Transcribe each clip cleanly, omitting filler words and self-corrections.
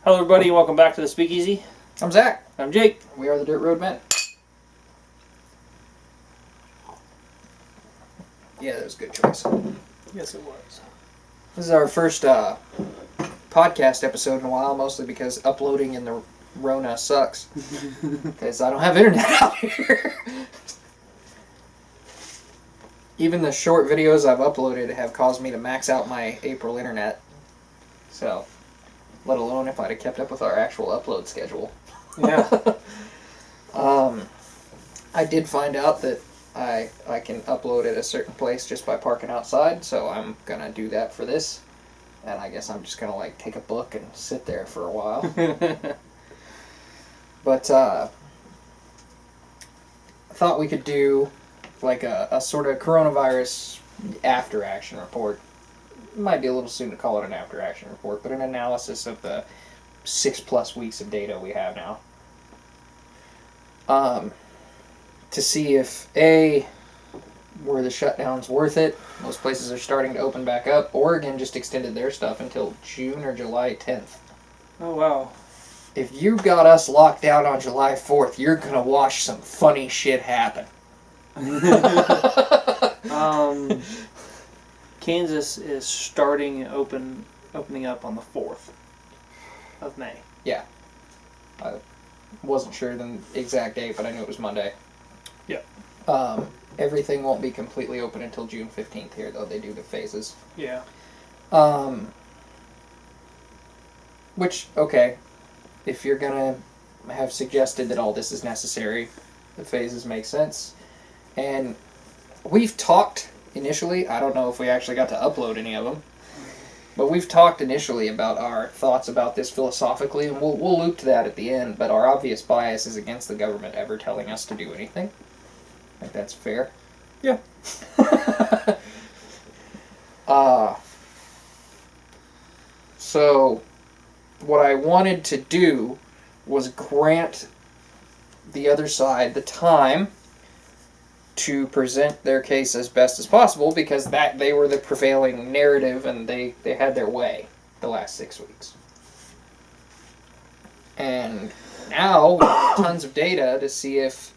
Hello everybody, welcome back to the Speakeasy. I'm Zach. I'm Jake. We are the Dirt Road Men. Yeah, that was a good choice. Yes, it was. This is our first podcast episode in a while, mostly because uploading in the Rona sucks. Because I don't have internet out here. Even the short videos I've uploaded have caused me to max out my April internet. So, let alone if I'd have kept up with our actual upload schedule. Yeah. I did find out that I can upload at a certain place just by parking outside, so I'm gonna do that for this. And I guess I'm just gonna like take a book and sit there for a while. But I thought we could do like a sort of coronavirus after action report. It might be a little soon to call it an after action report, but an analysis of the 6+ weeks of data we have now. To see if A, were the shutdowns worth it? Most places are starting to open back up. Oregon just extended their stuff until June or July 10th. Oh, wow. If you got us locked down on July 4th, you're gonna watch some funny shit happen. Kansas is starting opening up on the 4th of May. Yeah. I wasn't sure the exact date, but I knew it was Monday. Yep. Everything won't be completely open until June 15th here, though. They do the phases. Yeah. Which, okay, if you're gonna have suggested that all this is necessary, the phases make sense. And we've talked initially, I don't know if we actually got to upload any of them, but we've talked initially about our thoughts about this philosophically, and we'll loop to that at the end, but our obvious bias is against the government ever telling us to do anything. I think that's fair. Yeah. So, what I wanted to do was grant the other side the time to present their case as best as possible, because that they were the prevailing narrative and they had their way the last 6 weeks. And now we have tons of data to see if,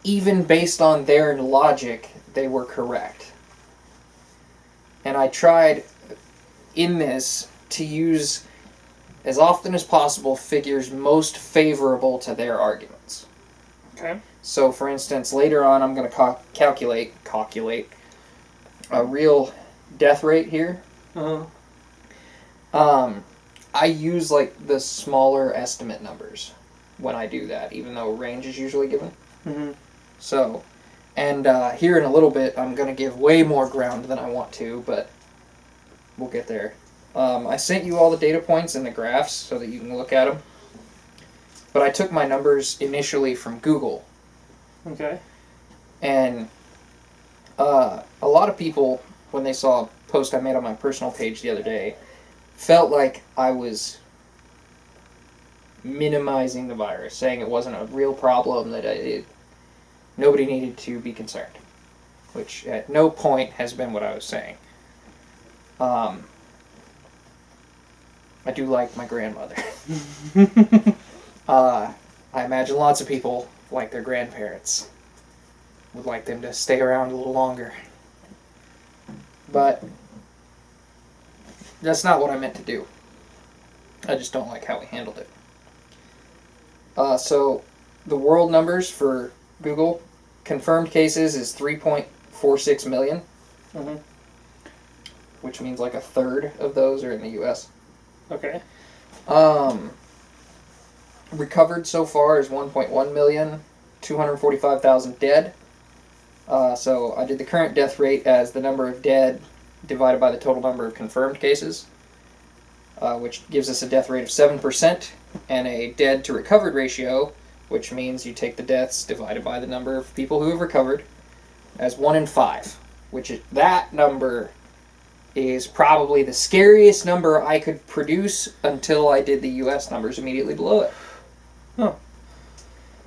even based on their logic, they were correct. And I tried in this to use, as often as possible, figures most favorable to their arguments. Okay. So, for instance, later on I'm going to calculate a real death rate here. Uh-huh. I use, like, the smaller estimate numbers when I do that, even though range is usually given. Mm-hmm. So, and here in a little bit I'm going to give way more ground than I want to, but we'll get there. I sent you all the data points and the graphs so that you can look at them. But I took my numbers initially from Google. Okay. And a lot of people, when they saw a post I made on my personal page the other day, felt like I was minimizing the virus, saying it wasn't a real problem, that nobody needed to be concerned, which at no point has been what I was saying. I do like my grandmother. I imagine lots of people, like their grandparents, would like them to stay around a little longer. But that's not what I meant to do. I just don't like how we handled it. So the world numbers for Google, confirmed cases is 3.46 million. Mm-hmm. Which means like a third of those are in the U.S. Okay. Recovered so far is 1.1 million, 245,000 dead. So I did the current death rate as the number of dead divided by the total number of confirmed cases, which gives us a death rate of 7%, and a dead to recovered ratio, which means you take the deaths divided by the number of people who have recovered, as 1 in 5, that number is probably the scariest number I could produce until I did the U.S. numbers immediately below it. Huh.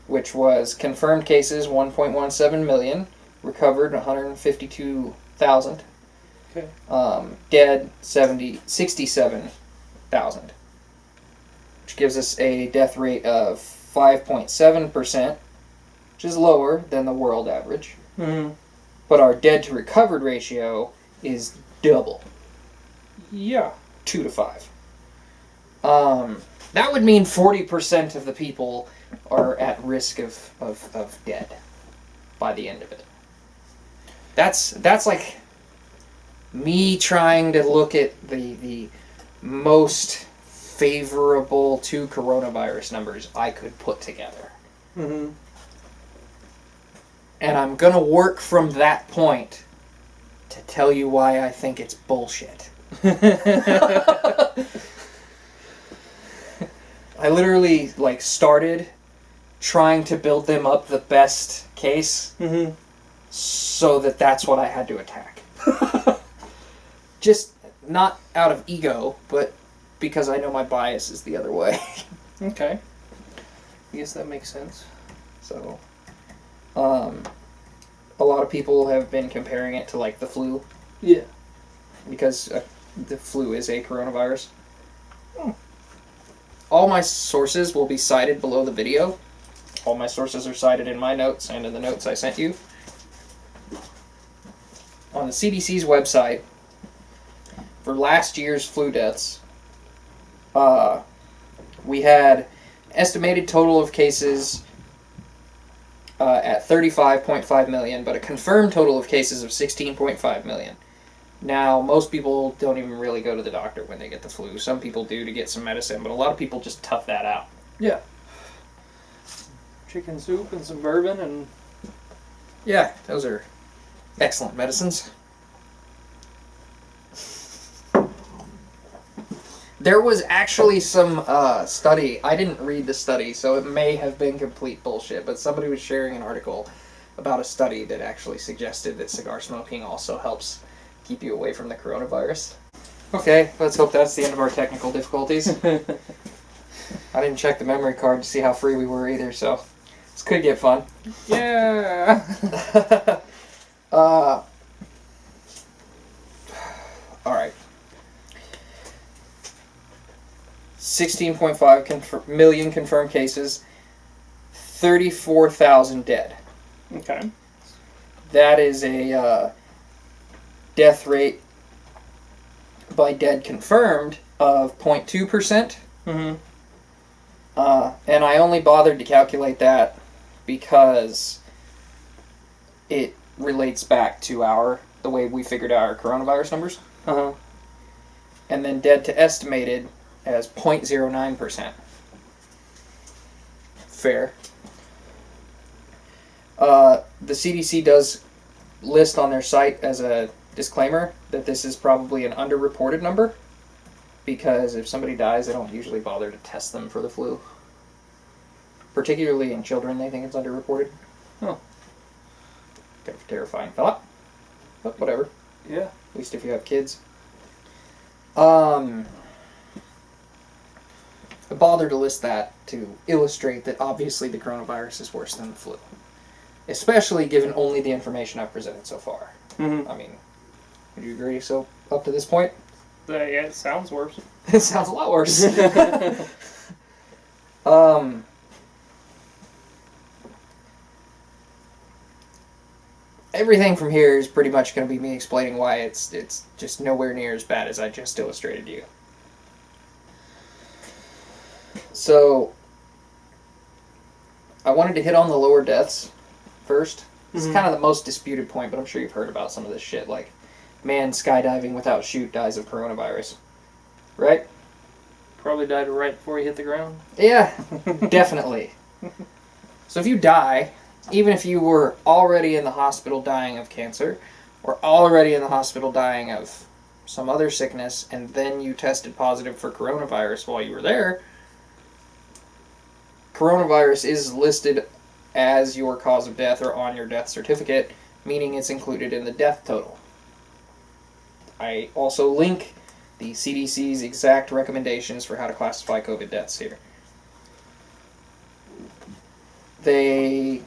Which was confirmed cases 1.17 million, recovered 152,000, Okay. Dead 67,000. which gives us a death rate of 5.7%, which is lower than the world average. Mm-hmm. But our dead to recovered ratio is double. Yeah. 2 to 5. That would mean 40% of the people are at risk of dead by the end of it. That's like me trying to look at the most favorable to coronavirus numbers I could put together. Mm-hmm. And I'm going to work from that point to tell you why I think it's bullshit. I literally started trying to build them up the best case, mm-hmm. so that's what I had to attack. Just not out of ego, but because I know my bias is the other way. Okay. I guess that makes sense. So, a lot of people have been comparing it to the flu. Yeah. Because the flu is a coronavirus. All my sources will be cited below the video. All my sources are cited in my notes and in the notes I sent you. On the CDC's website, for last year's flu deaths, we had estimated total of cases at 35.5 million, but a confirmed total of cases of 16.5 million. Now, most people don't even really go to the doctor when they get the flu. Some people do to get some medicine, but a lot of people just tough that out. Yeah. Chicken soup and some bourbon and... Yeah, those are excellent medicines. There was actually some study. I didn't read the study, so it may have been complete bullshit, but somebody was sharing an article about a study that actually suggested that cigar smoking also helps keep you away from the coronavirus. Okay, let's hope that's the end of our technical difficulties. I didn't check the memory card to see how free we were either, so this could get fun. Yeah! Alright. 16.5 million confirmed cases, 34,000 dead. Okay. That is a death rate by dead confirmed of 0.2%. Mm-hmm. And I only bothered to calculate that because it relates back to the way we figured out our coronavirus numbers. Uh-huh. And then dead to estimated as 0.09%. Fair. The CDC does list on their site as a disclaimer that this is probably an underreported number, because if somebody dies, they don't usually bother to test them for the flu. Particularly in children, they think it's underreported. Huh. Kind of terrifying thought. But whatever. Yeah. At least if you have kids. I bother to list that to illustrate that obviously the coronavirus is worse than the flu. Especially given only the information I've presented so far. Mm-hmm. I mean, would you agree so up to this point? Yeah, it sounds worse. It sounds a lot worse. Everything from here is pretty much going to be me explaining why it's just nowhere near as bad as I just illustrated to you. So, I wanted to hit on the lower deaths first. This is kind of the most disputed point, but I'm sure you've heard about some of this shit, like man skydiving without chute dies of coronavirus. Right? Probably died right before he hit the ground. Yeah, definitely. So if you die, even if you were already in the hospital dying of cancer, or already in the hospital dying of some other sickness, and then you tested positive for coronavirus while you were there, coronavirus is listed as your cause of death or on your death certificate, meaning it's included in the death total. I also link the CDC's exact recommendations for how to classify COVID deaths here. They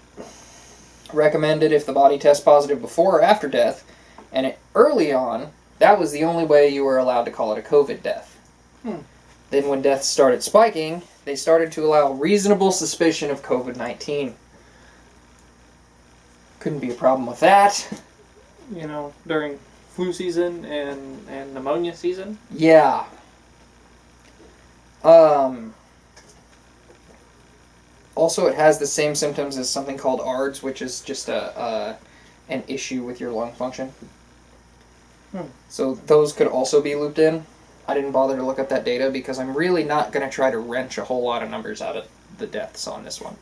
recommended if the body tests positive before or after death, and early on, that was the only way you were allowed to call it a COVID death. Then when deaths started spiking, they started to allow reasonable suspicion of COVID-19. Couldn't be a problem with that. During flu season and pneumonia season. Yeah. Also, it has the same symptoms as something called ARDS, which is just an issue with your lung function. So those could also be looped in. I didn't bother to look up that data because I'm really not going to try to wrench a whole lot of numbers out of the deaths on this one.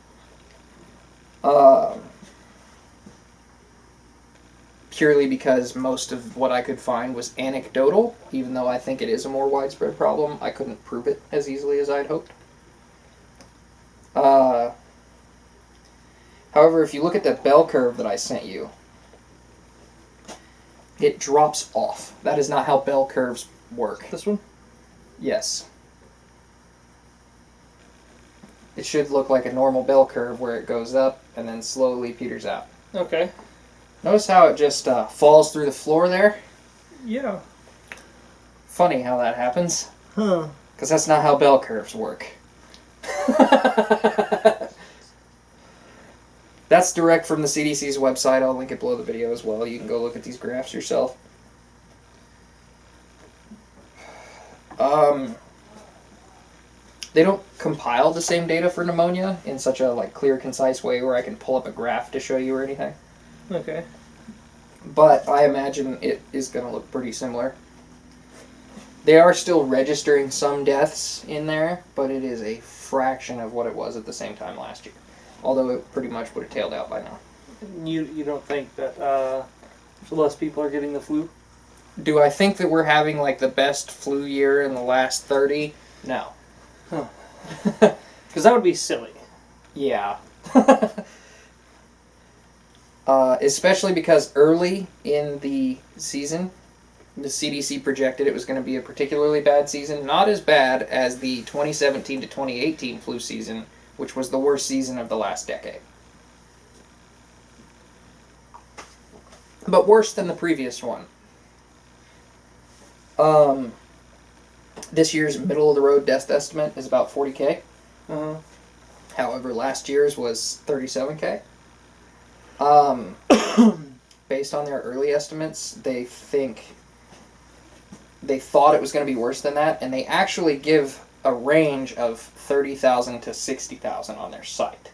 Purely because most of what I could find was anecdotal, even though I think it is a more widespread problem. I couldn't prove it as easily as I'd hoped. However, if you look at the bell curve that I sent you, it drops off. That is not how bell curves work. This one? Yes. It should look like a normal bell curve where it goes up and then slowly peters out. Okay. Notice how it just falls through the floor there? Yeah. Funny how that happens. Huh. Because that's not how bell curves work. That's direct from the CDC's website. I'll link it below the video as well. You can go look at these graphs yourself. They don't compile the same data for pneumonia in such a clear, concise way where I can pull up a graph to show you or anything. Okay. But I imagine it is going to look pretty similar. They are still registering some deaths in there, but it is a fraction of what it was at the same time last year. Although it pretty much would have tailed out by now. You don't think that less people are getting the flu? Do I think that we're having the best flu year in the last 30? No. Huh. Because that would be silly. Yeah. Especially because early in the season, the CDC projected it was going to be a particularly bad season. Not as bad as the 2017 to 2018 flu season, which was the worst season of the last decade. But worse than the previous one. This year's middle-of-the-road death estimate is about 40K. Uh-huh. However, last year's was 37K. Based on their early estimates, they thought it was going to be worse than that, and they actually give a range of 30,000 to 60,000 on their site.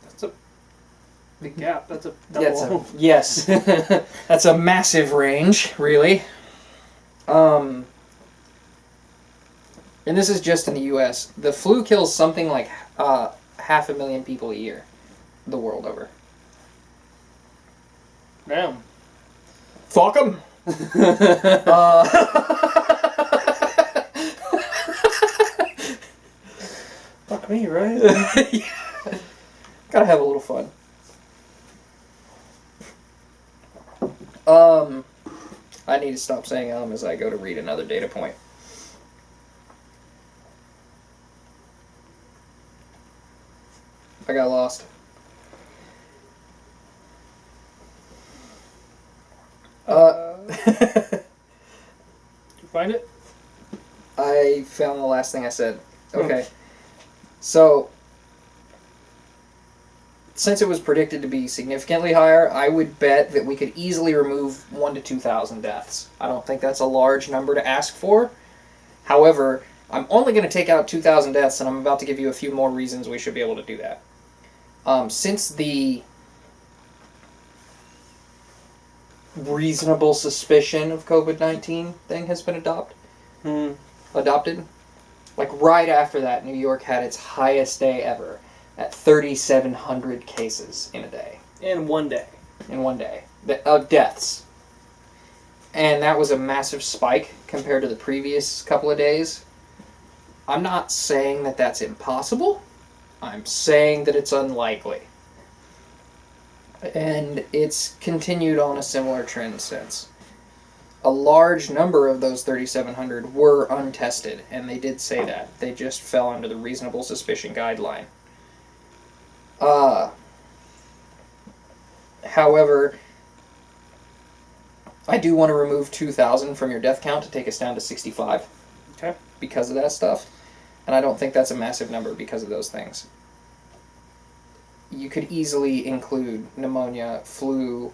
That's a big gap. That's a double. Yes. That's a massive range, really. And this is just in the U.S. The flu kills something like 500,000 people a year, the world over. Damn. Fuck them. Fuck me, right? Yeah. Gotta have a little fun. I need to stop saying as I go to read another data point. I got lost. Did you find it? I found the last thing I said. Okay. So, since it was predicted to be significantly higher, I would bet that we could easily remove 1,000 to 2,000 deaths. I don't think that's a large number to ask for. However, I'm only going to take out 2,000 deaths, and I'm about to give you a few more reasons we should be able to do that. Since the reasonable suspicion of COVID-19 thing has been adopted, right after that, New York had its highest day ever at 3,700 cases in a day. In one day. In one day. Of deaths. And that was a massive spike compared to the previous couple of days. I'm not saying that that's impossible. I'm saying that it's unlikely. And it's continued on a similar trend since. A large number of those 3,700 were untested, and they did say that. They just fell under the reasonable suspicion guideline. However, I do want to remove 2,000 from your death count to take us down to 65. Okay. Because of that stuff. And I don't think that's a massive number because of those things. You could easily include pneumonia, flu,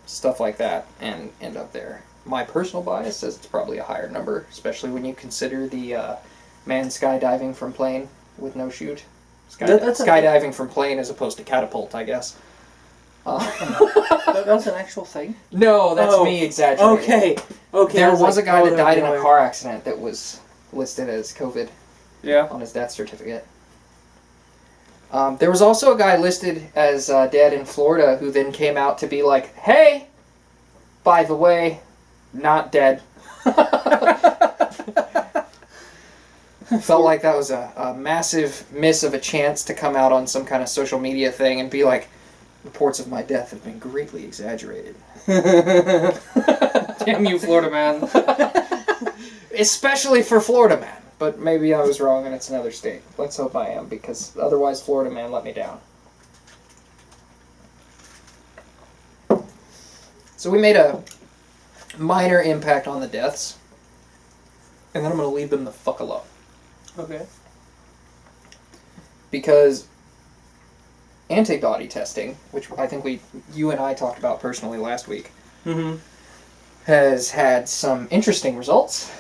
stuff like that, and end up there. My personal bias says it's probably a higher number, especially when you consider the man skydiving from plane with no chute. Skydiving from plane as opposed to catapult, I guess. That's an actual thing? No, that's me exaggerating. Okay. There was a guy that died in a car accident that was listed as COVID on his death certificate. There was also a guy listed as dead in Florida who then came out to be like, hey, by the way, not dead. Felt like that was a massive miss of a chance to come out on some kind of social media thing and be like, reports of my death have been greatly exaggerated. Damn you, Florida man. Especially for Florida man. But maybe I was wrong and it's another state. Let's hope I am, because otherwise Florida man let me down. So we made a minor impact on the deaths. And then I'm going to leave them the fuck alone. Okay. Because antibody testing, which I think you and I talked about personally last week, has had some interesting results.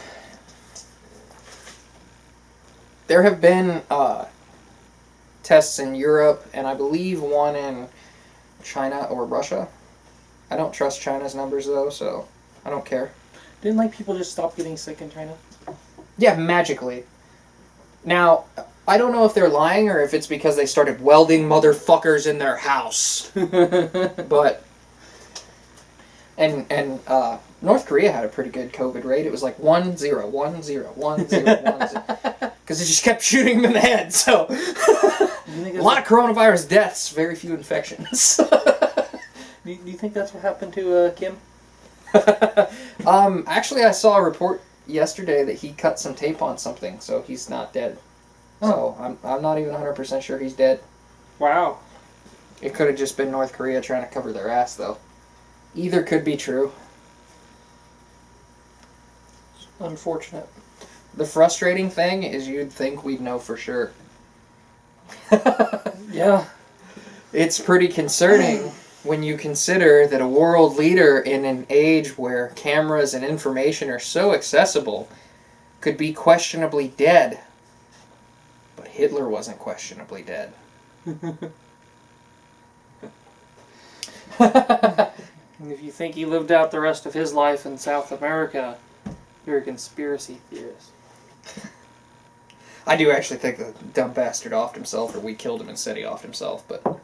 There have been tests in Europe, and I believe one in China or Russia. I don't trust China's numbers, though, so I don't care. Didn't, people just stop getting sick in China? Yeah, magically. Now, I don't know if they're lying or if it's because they started welding motherfuckers in their house. But... And North Korea had a pretty good COVID rate. It was like 1, 0, 1, 0, 1, 0, 1, 0. Because it just kept shooting them in the head, so... a lot of coronavirus deaths, very few infections. Do you think that's what happened to Kim? Actually, I saw a report yesterday that he cut some tape on something, so he's not dead. So I'm not even 100% sure he's dead. Wow. It could have just been North Korea trying to cover their ass, though. Either could be true. Unfortunate. The frustrating thing is you'd think we'd know for sure. Yeah. It's pretty concerning when you consider that a world leader in an age where cameras and information are so accessible could be questionably dead. But Hitler wasn't questionably dead. And if you think he lived out the rest of his life in South America, you're a conspiracy theorist. I do actually think the dumb bastard offed himself, or we killed him and said he offed himself, but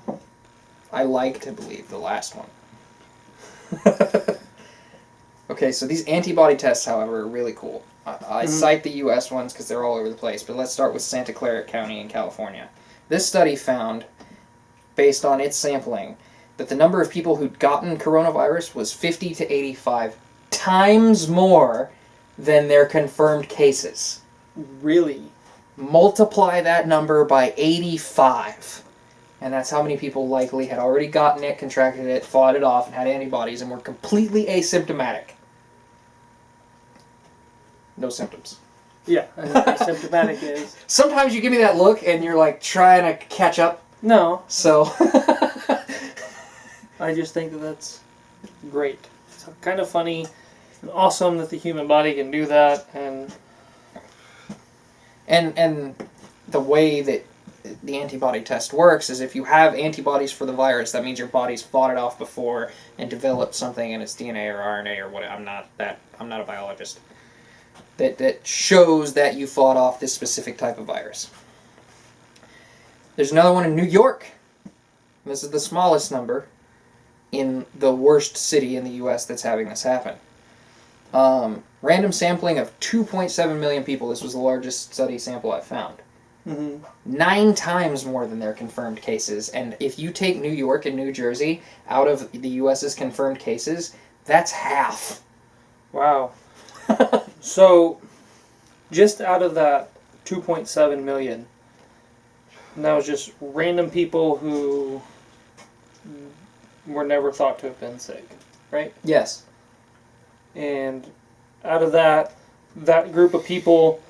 I like to believe the last one. Okay, so these antibody tests, however, are really cool. I cite the U.S. ones because they're all over the place, but let's start with Santa Clara County in California. This study found, based on its sampling, that the number of people who'd gotten coronavirus was 50 to 85 times more than their confirmed cases. Really? Multiply that number by 85. And that's how many people likely had already gotten it, contracted it, fought it off, and had antibodies, and were completely asymptomatic. No symptoms. Yeah, I know what asymptomatic is. Sometimes you give me that look, and you're like trying to catch up. No. So... I just think that that's great. It's kind of funny and awesome that the human body can do that, and the way that the antibody test works is if you have antibodies for the virus, that means your body's fought it off before and developed something in its DNA or RNA or whatever. I'm not a biologist. That shows that you fought off this specific type of virus. There's another one in New York. This is the smallest number in the worst city in the U.S. that's having this happen. Random sampling of 2.7 million people. This was the largest study sample I've found. 9 times more than their confirmed cases. And if you take New York and New Jersey out of the U.S.'s confirmed cases, that's half. Wow. So, just out of that 2.7 million, and that was just random people who were never thought to have been sick, right? Yes. And out of that group of people,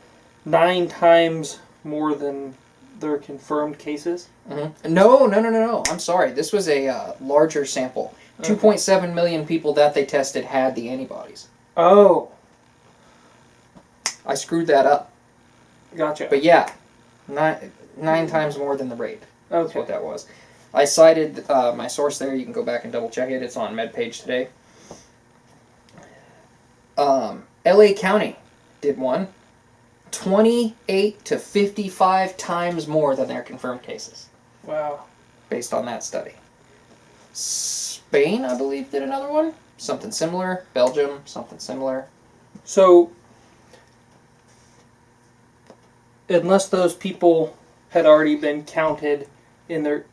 9 times more than their confirmed cases? Mm-hmm. No. I'm sorry. This was a larger sample. 2.7 million people that they tested had the antibodies. Oh. I screwed that up. Gotcha. But yeah, nine times more than the rate. That's Okay. what that was. I cited my source there. You can go back and double check it. It's on MedPage today. LA County did one. 28 to 55 times more than their confirmed cases. Wow. Based on that study. Spain, I believe, did another one. Something similar. Belgium, something similar. So, unless those people had already been counted in their...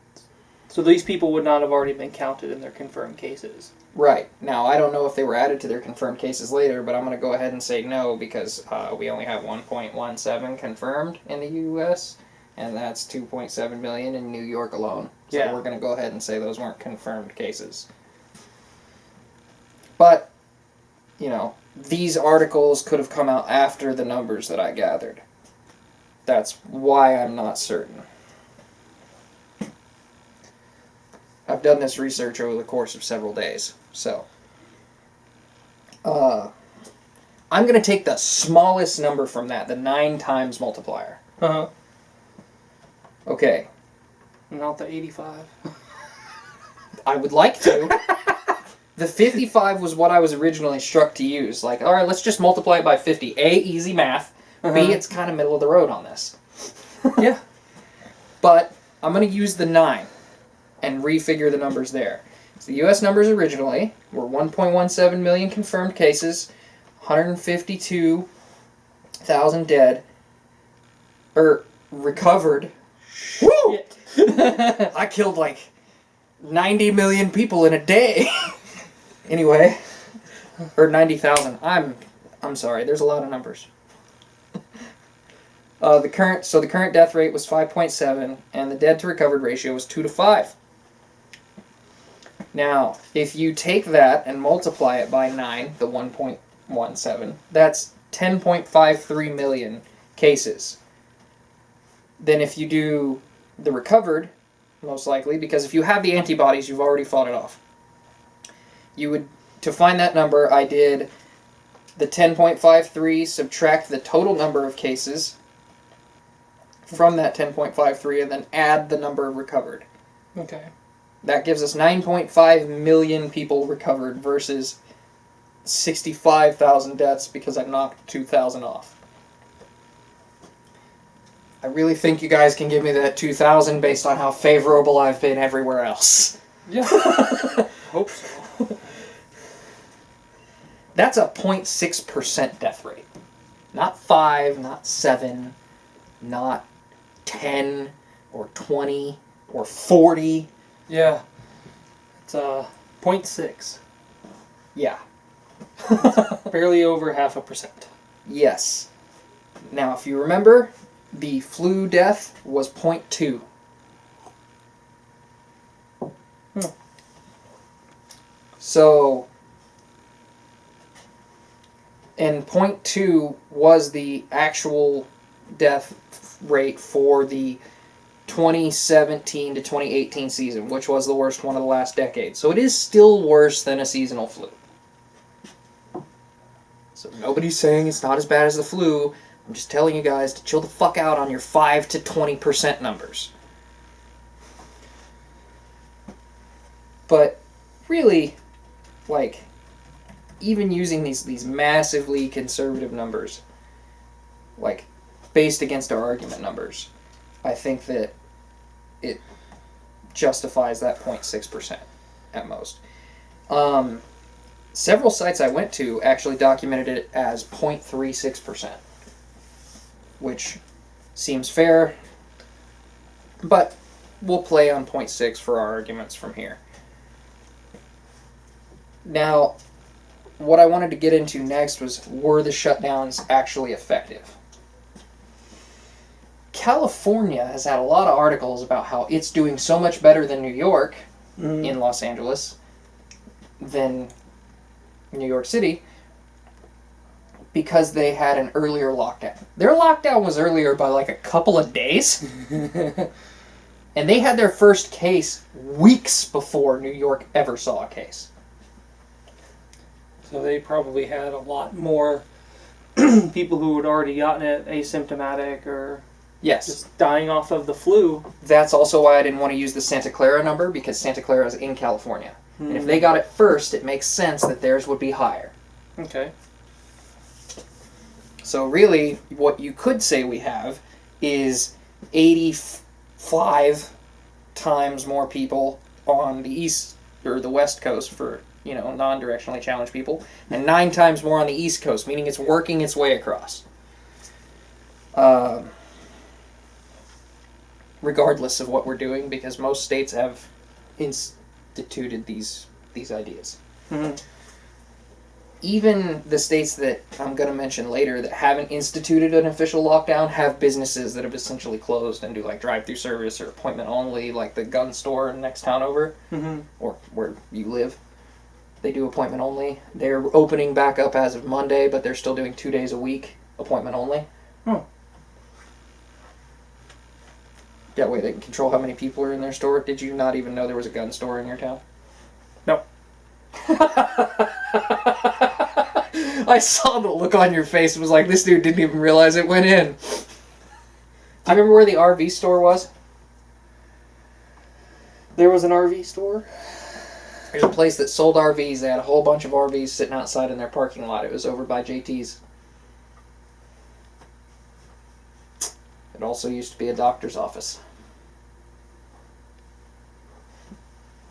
So these people would not have already been counted in their confirmed cases. Right. Now, I don't know if they were added to their confirmed cases later, but I'm going to go ahead and say no because we only have 1.17 confirmed in the U.S., and that's 2.7 million in New York alone. So Yeah. we're going to go ahead and say those weren't confirmed cases. But, you know, these articles could have come out after the numbers that I gathered. That's why I'm not certain. I've done this research over the course of several days, so. I'm going to take the smallest number from that, the 9 times multiplier. Uh-huh. Okay. Not the 85. I would like to. The 55 was what I was originally struck to use. Like, alright, let's just multiply it by 50. A, easy math. Uh-huh. B, it's kind of middle of the road on this. Yeah. But I'm going to use the 9 and refigure the numbers there. So the U.S. numbers originally were 1.17 million confirmed cases, 152,000 dead, or recovered. Woo! I killed like 90 million people in a day. Anyway, or 90,000. I'm sorry. There's a lot of numbers. The current death rate was 5.7, and the dead to recovered ratio was 2 to 5. Now, if you take that and multiply it by 9, the 1.17, that's 10.53 million cases. Then if you do the recovered, most likely, because if you have the antibodies, you've already fought it off. You would, to find that number, I did the 10.53, subtract the total number of cases from that 10.53, and then add the number recovered. Okay. That gives us 9.5 million people recovered versus 65,000 deaths because I knocked 2,000 off. I really think you guys can give me that 2,000 based on how favorable I've been everywhere else. Yeah. Hope so. That's a 0.6% death rate. Not 5, not 7, not 10 or 20 or 40. Yeah. It's 0.6. Yeah. Barely over 0.5%. Yes. Now, if you remember, the flu death was 0.2. So, and 0.2 was the actual death rate for the 2017 to 2018 season, which was the worst one of the last decade. So it is still worse than a seasonal flu. So nobody's saying it's not as bad as the flu. I'm just telling you guys to chill the fuck out on your 5 to 20% numbers. But really, like, even using these massively conservative numbers, like, based against our argument numbers, I think that it justifies that 0.6% at most. Several sites I went to actually documented it as 0.36%, which seems fair, but we'll play on 0.6 for our arguments from here. Now, what I wanted to get into next was, were the shutdowns actually effective? California has had a lot of articles about how it's doing so much better than New York in Los Angeles than New York City. because they had an earlier lockdown. Their lockdown was earlier by like a couple of days. And they had their first case weeks before New York ever saw a case. So they probably had a lot more people who had already gotten it asymptomatic or Yes. just dying off of the flu. That's also why I didn't want to use the Santa Clara number, because Santa Clara is in California. And if they got it first, it makes sense that theirs would be higher. Okay. So really, what you could say we have is 85 times more people on the east or the west coast for, non-directionally challenged people, and 9 times more on the east coast, meaning it's working its way across. Regardless of what we're doing, because most states have instituted these ideas. Mm-hmm. Even the states that I'm going to mention later that haven't instituted an official lockdown have businesses that have essentially closed and do like drive-through service or appointment only, like the gun store in the next town over, or where you live. They do appointment only. They're opening back up as of Monday, but they're still doing 2 days a week, appointment only. Oh. That way they can control how many people are in their store. Did you not even know there was a gun store in your town? No. I saw the look on your face and was like, this dude didn't even realize it went in. Do you remember where the RV store was? There was an RV store? There's a place that sold RVs. They had a whole bunch of RVs sitting outside in their parking lot. It was over by JT's. It also used to be a doctor's office.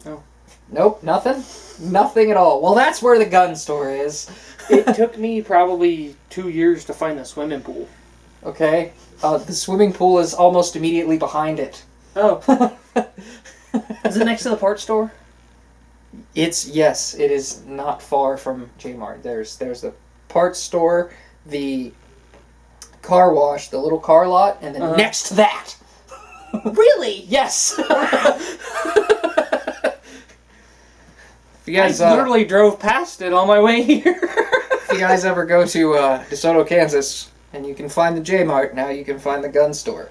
Oh. Nope, nothing? Nothing at all. Well, that's where the gun store is. It took me probably 2 years to find the swimming pool. Okay. The swimming pool is almost immediately behind it. Oh. Is it next to the parts store? Yes, it is not far from J-Mart. There's the parts store, the car wash, the little car lot, and then next to that. Really? Yes. You guys, I literally drove past it on my way here. If you guys ever go to DeSoto, Kansas, and you can find the J-Mart, now you can find the gun store.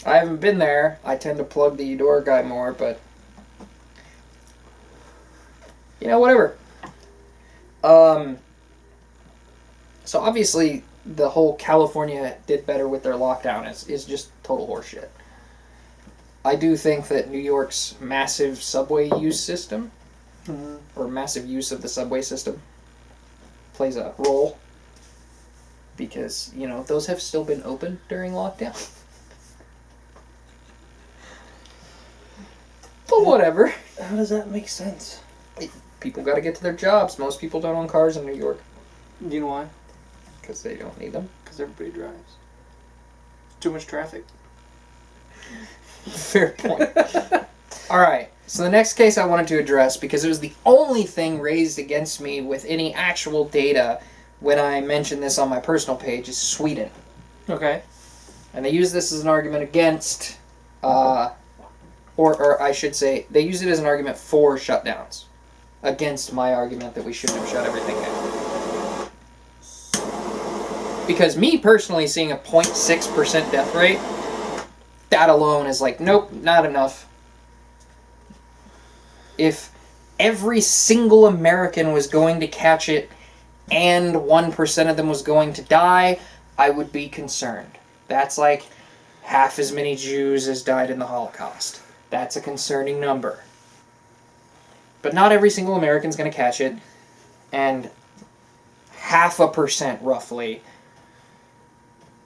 I haven't been there. I tend to plug the Eudora guy more, but whatever. So obviously, the whole California did better with their lockdown is just total horseshit. I do think that New York's massive subway use system, or massive use of the subway system, plays a role. Because, those have still been open during lockdown. But whatever. How does that make sense? People got to get to their jobs. Most people don't own cars in New York. Do you know why? Because they don't need them. Because everybody drives. Too much traffic. Fair point. Alright, so the next case I wanted to address, because it was the only thing raised against me with any actual data when I mentioned this on my personal page, is Sweden. Okay. And they use this as an argument against, or I should say, they use it as an argument for shutdowns. Against my argument that we shouldn't have shut everything down. Because me personally seeing a 0.6% death rate, that alone is like, nope, not enough. If every single American was going to catch it and 1% of them was going to die, I would be concerned. That's like half as many Jews as died in the Holocaust. That's a concerning number. But not every single American's going to catch it, and 0.5% roughly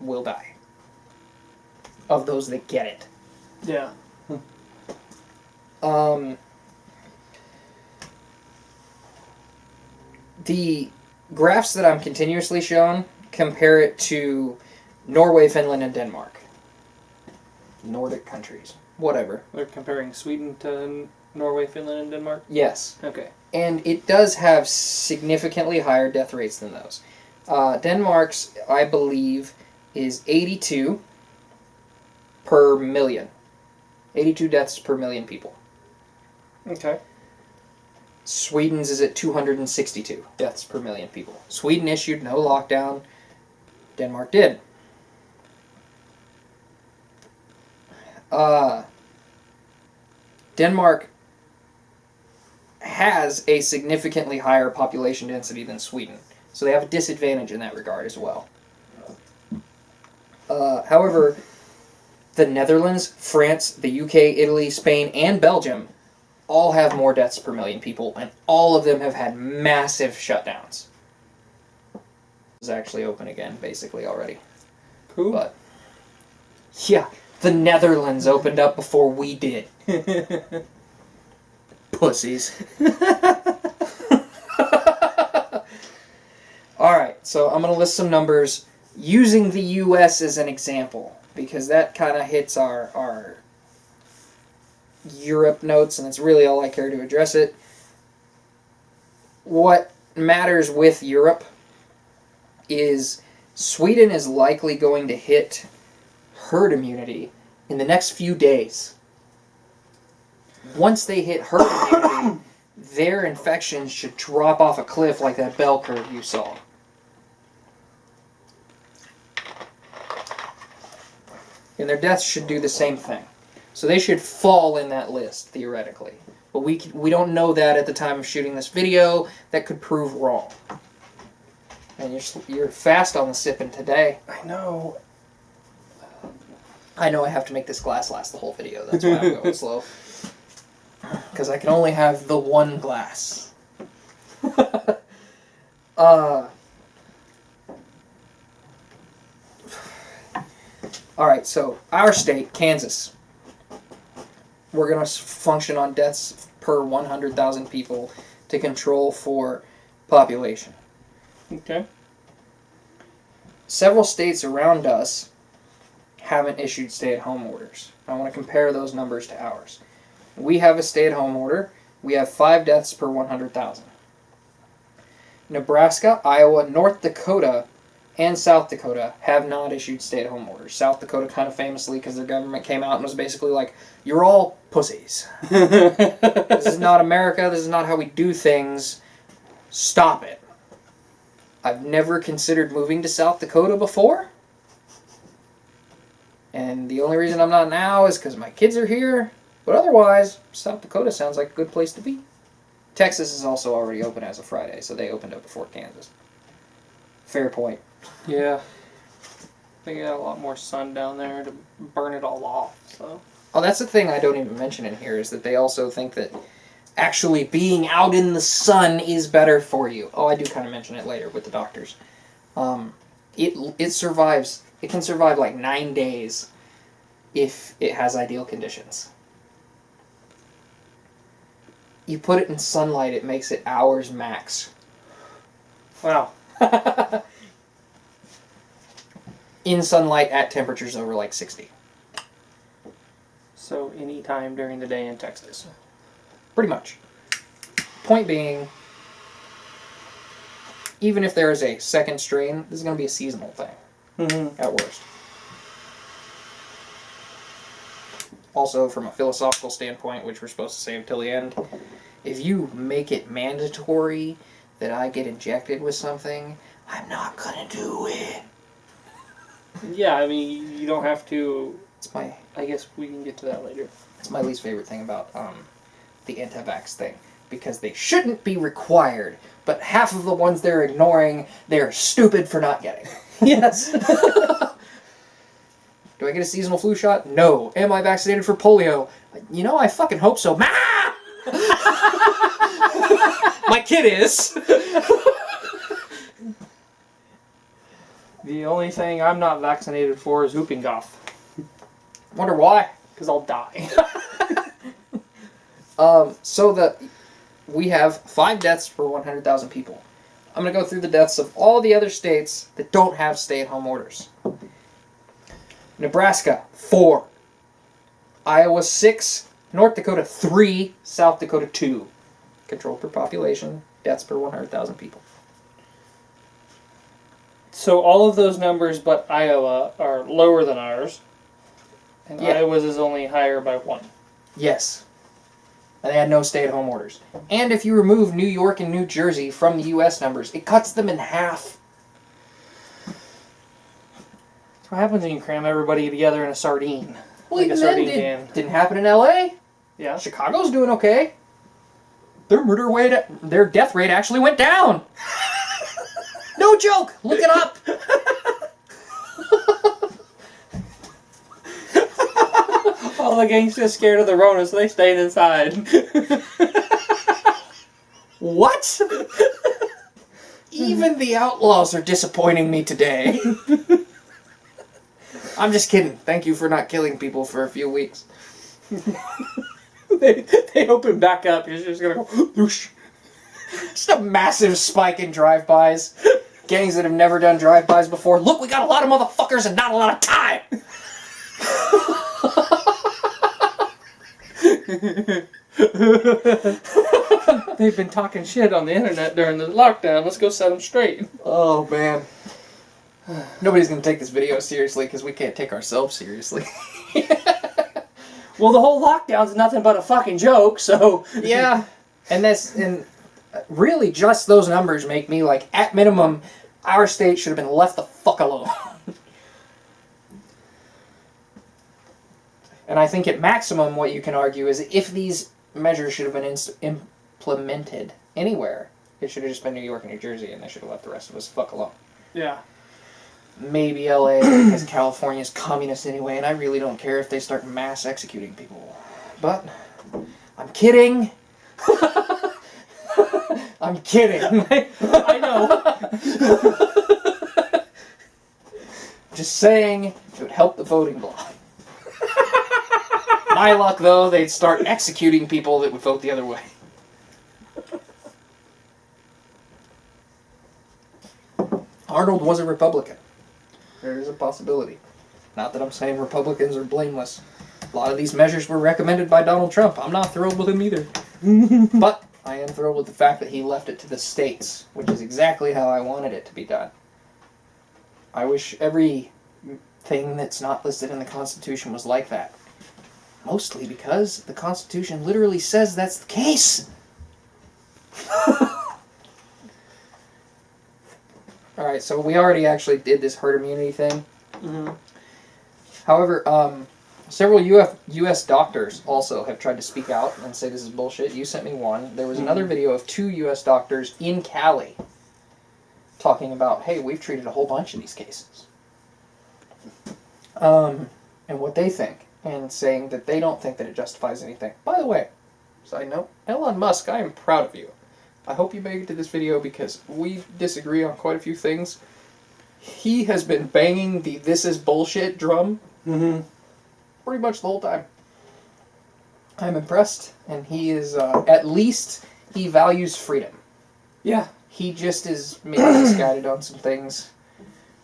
will die. Of those that get it. Yeah. The graphs that I'm continuously shown compare it to Norway, Finland, and Denmark. Nordic countries. Whatever. They're comparing Sweden to Norway, Finland, and Denmark? Yes. Okay. And it does have significantly higher death rates than those. Denmark's, I believe, is 82 per million. 82 deaths per million people. Okay. Sweden's is at 262 deaths per million people. Sweden issued no lockdown. Denmark did. Denmark has a significantly higher population density than Sweden, so they have a disadvantage in that regard as well. However, the Netherlands, France, the UK, Italy, Spain, and Belgium all have more deaths per million people, and all of them have had massive shutdowns. It's actually open again, basically, already. Cool. But, yeah, the Netherlands opened up before we did. Pussies. Alright, so I'm going to list some numbers using the US as an example, because that kind of hits our Europe notes, and it's really all I care to address it. What matters with Europe is Sweden is likely going to hit herd immunity in the next few days. Once they hit herd immunity, their infections should drop off a cliff like that bell curve you saw. And their deaths should do the same thing. So they should fall in that list, theoretically. But we don't know that at the time of shooting this video. That could prove wrong. And you're fast on the sipping today. I know. I know I have to make this glass last the whole video. That's why I'm going slow. Because I can only have the one glass. Alright, so our state, Kansas. We're going to function on deaths per 100,000 people to control for population. Okay. Several states around us haven't issued stay-at-home orders. I want to compare those numbers to ours. We have a stay-at-home order. We have 5 deaths per 100,000. Nebraska, Iowa, North Dakota, and South Dakota have not issued stay-at-home orders. South Dakota kind of famously because their government came out and was basically like, you're all pussies. This is not America. This is not how we do things. Stop it. I've never considered moving to South Dakota before. And the only reason I'm not now is because my kids are here. But otherwise, South Dakota sounds like a good place to be. Texas is also already open as of Friday, so they opened up before Kansas. Fair point. Yeah. They got a lot more sun down there to burn it all off, so. Oh, that's the thing I don't even mention in here, is that they also think that actually being out in the sun is better for you. Oh, I do kind of mention it later with the doctors. It survives. It can survive like 9 days if it has ideal conditions. You put it in sunlight, it makes it hours max. Wow. In sunlight at temperatures over like 60. So any time during the day in Texas. Pretty much. Point being, even if there is a second strain, this is going to be a seasonal thing, at worst. Also, from a philosophical standpoint, which we're supposed to save until the end, if you make it mandatory that I get injected with something, I'm not going to do it. Yeah, I mean, you don't have to. It's my. I guess we can get to that later. It's my least favorite thing about the anti-vax thing, because they shouldn't be required, but half of the ones they're ignoring, they're stupid for not getting. Yes. Do I get a seasonal flu shot? No. Am I vaccinated for polio? You know, I fucking hope so. Ma! My kid is. The only thing I'm not vaccinated for is whooping cough. Wonder why? Because I'll die. So we have 5 deaths per 100,000 people. I'm going to go through the deaths of all the other states that don't have stay-at-home orders. Nebraska, 4. Iowa, 6. North Dakota, 3. South Dakota, 2. Control per population, deaths per 100,000 people. So all of those numbers but Iowa are lower than ours. And Yeah. Iowa's is only higher by 1. Yes. And they had no stay-at-home orders. And if you remove New York and New Jersey from the U.S. numbers, it cuts them in half. That's what happens when you cram everybody together in a sardine. Well, Like a even sardine then, can. didn't happen in L.A. Yeah. Chicago's doing okay. Their death rate actually went down. No joke. Look it up. All the gangsters scared of the Rona, so they stayed inside. What? Even the outlaws are disappointing me today. I'm just kidding. Thank you for not killing people for a few weeks. they open back up. You're just gonna go whoosh. Just a massive spike in drive-bys. Gangs that have never done drive-bys before. Look, we got a lot of motherfuckers and not a lot of time. They've been talking shit on the internet during the lockdown. Let's go set them straight. Oh, man. Nobody's going to take this video seriously because we can't take ourselves seriously. Well, the whole lockdown's nothing but a fucking joke, so... Yeah. And really just those numbers make me like, at minimum, our state should have been left the fuck alone. And I think at maximum what you can argue is if these measures should have been implemented anywhere, it should have just been New York and New Jersey, and they should have left the rest of us the fuck alone. Yeah. Maybe LA, because California's communist anyway, and I really don't care if they start mass executing people. But, I'm kidding. I'm kidding. I know. Just saying, it would help the voting bloc. My luck, though, they'd start executing people that would vote the other way. Arnold was a Republican. There is a possibility. Not that I'm saying Republicans are blameless. A lot of these measures were recommended by Donald Trump. I'm not thrilled with him either. But I am thrilled with the fact that he left it to the states, which is exactly how I wanted it to be done. I wish every thing that's not listed in the Constitution was like that. Mostly because the Constitution literally says that's the case. Alright, so we already actually did this herd immunity thing. Mm-hmm. However, several U.S. doctors also have tried to speak out and say this is bullshit. You sent me one. There was another video of 2 U.S. doctors in Cali talking about, hey, we've treated a whole bunch of these cases. And what they think. And saying that they don't think that it justifies anything. By the way, side note, Elon Musk, I am proud of you. I hope you make it to this video because we disagree on quite a few things. He has been banging the "this is bullshit" drum pretty much the whole time. I'm impressed, and he is, at least, he values freedom. Yeah. He just is maybe misguided on some things.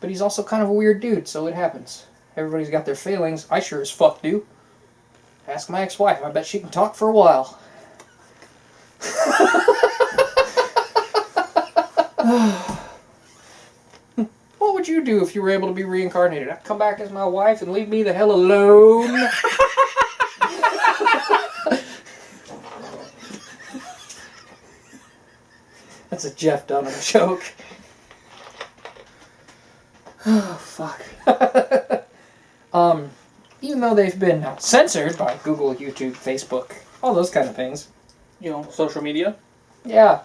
But he's also kind of a weird dude, so it happens. Everybody's got their failings. I sure as fuck do. Ask my ex-wife. I bet she can talk for a while. What would you do if you were able to be reincarnated? I'd come back as my wife and leave me the hell alone. That's a Jeff Dunham joke. Oh, fuck. Even though they've been censored by Google, YouTube, Facebook, all those kind of things. You know, social media. Yeah.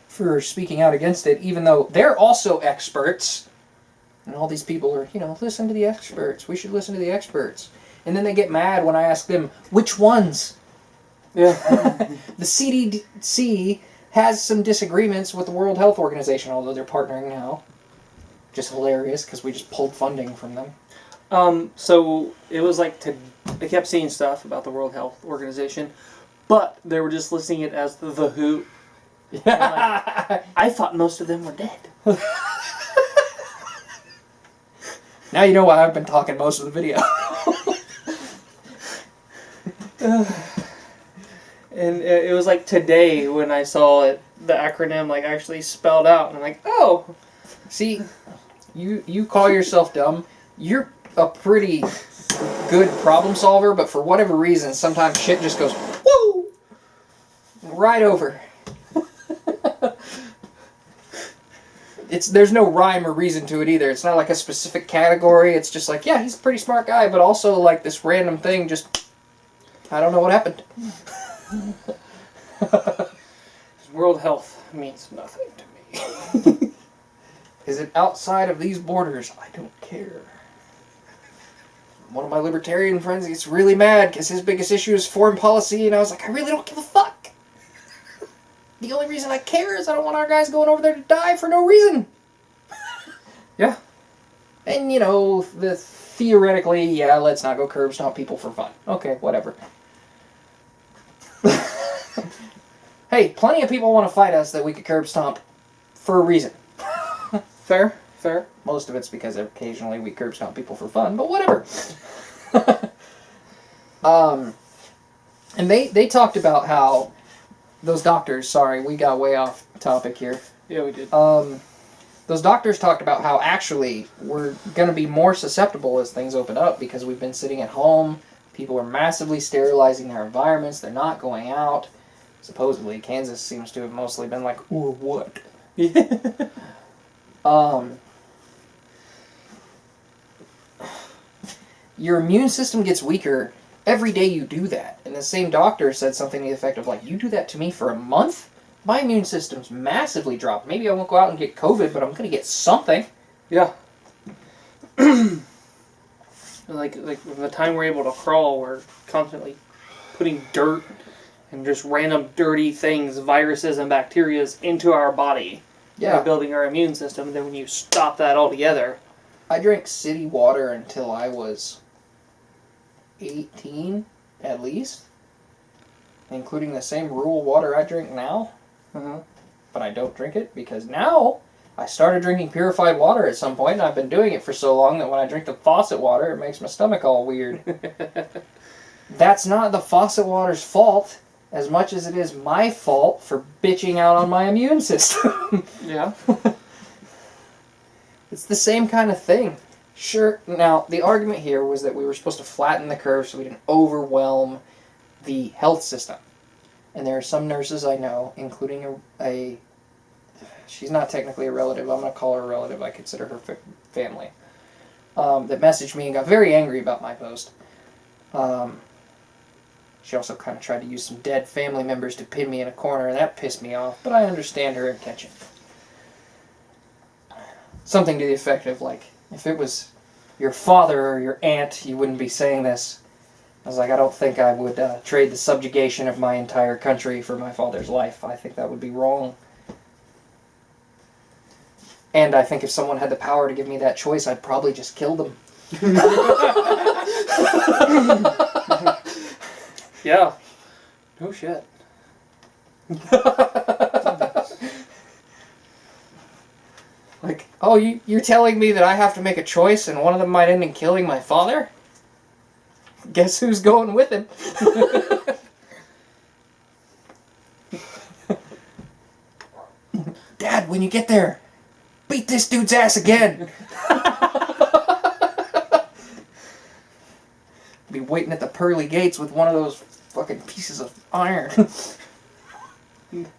For speaking out against it, even though they're also experts. And all these people are, listen to the experts. We should listen to the experts. And then they get mad when I ask them, which ones? Yeah. The CDC has some disagreements with the World Health Organization, although they're partnering now. Just hilarious, because we just pulled funding from them. So it was like they kept seeing stuff about the World Health Organization, but they were just listing it as the WHO. Like, I thought most of them were dead. Now you know why I've been talking most of the video. And it was like today when I saw it, the acronym like actually spelled out, and I'm like, oh. See, you call yourself dumb. You're a pretty good problem solver, but for whatever reason, sometimes shit just goes, woo! right over. There's no rhyme or reason to it either. It's not like a specific category. It's just like, yeah, he's a pretty smart guy, but also like this random thing just, I don't know what happened. World health means nothing to me. Is it outside of these borders? I don't care. One of my libertarian friends gets really mad because his biggest issue is foreign policy, and I was like, I really don't give a fuck. The only reason I care is I don't want our guys going over there to die for no reason. Yeah. And, you know, theoretically, yeah, let's not go curb stomp people for fun. Okay, whatever. Hey, plenty of people want to fight us that we could curb stomp for a reason. Fair, fair. Most of it's because occasionally we curb stomp people for fun, but whatever. And they talked about how those doctors, sorry, we got way off topic here. Yeah, we did. Those doctors talked about how actually we're going to be more susceptible as things open up because we've been sitting at home. People are massively sterilizing their environments. They're not going out. Supposedly, Kansas seems to have mostly been like, or what? Your immune system gets weaker every day you do that. And the same doctor said something to the effect of like, you do that to me for a month? My immune system's massively dropped. Maybe I won't go out and get COVID, but I'm going to get something. Yeah. like the time we're able to crawl, we're constantly putting dirt and just random dirty things, viruses and bacteria into our body. Yeah. By building our immune system. And then when you stop that altogether. I drank city water until I was 18, at least. Including the same rural water I drink now. Uh-huh. But I don't drink it because now I started drinking purified water at some point, and I've been doing it for so long that when I drink the faucet water, it makes my stomach all weird. That's not the faucet water's fault as much as it is my fault for bitching out on my immune system. Yeah. It's the same kind of thing. Sure, now, the argument here was that we were supposed to flatten the curve so we didn't overwhelm the health system. And there are some nurses I know, including a she's not technically a relative, I'm going to call her a relative, I consider her family, that messaged me and got very angry about my post. She also kind of tried to use some dead family members to pin me in a corner, and that pissed me off, but I understand her intention. Something to the effect of, like, if it was your father or your aunt, you wouldn't be saying this. I was like, I don't think I would trade the subjugation of my entire country for my father's life. I think that would be wrong. And I think if someone had the power to give me that choice, I'd probably just kill them. Yeah. No shit. Like, oh, you're telling me that I have to make a choice and one of them might end in killing my father? Guess who's going with him? Dad, when you get there, beat this dude's ass again. Be waiting at the pearly gates with one of those fucking pieces of iron.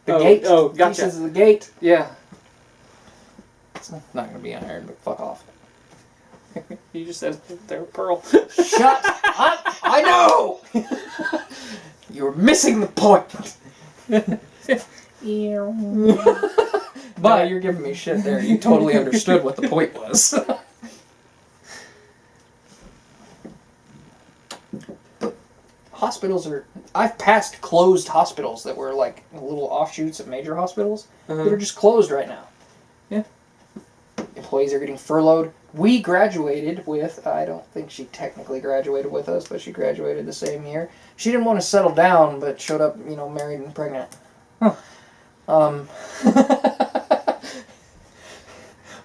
Gate. Oh, gotcha. Pieces of the gate. Yeah. It's not going to be iron, but fuck off. You just said they're pearl. Shut up! I know! You're missing the point. But you're giving me shit there. You totally understood what the point was. Hospitals are... I've passed closed hospitals that were like little offshoots of major hospitals that are just closed right now. Yeah. Employees are getting furloughed. We graduated with... I don't think she technically graduated with us, but she graduated the same year. She didn't want to settle down, but showed up, you know, married and pregnant. Huh.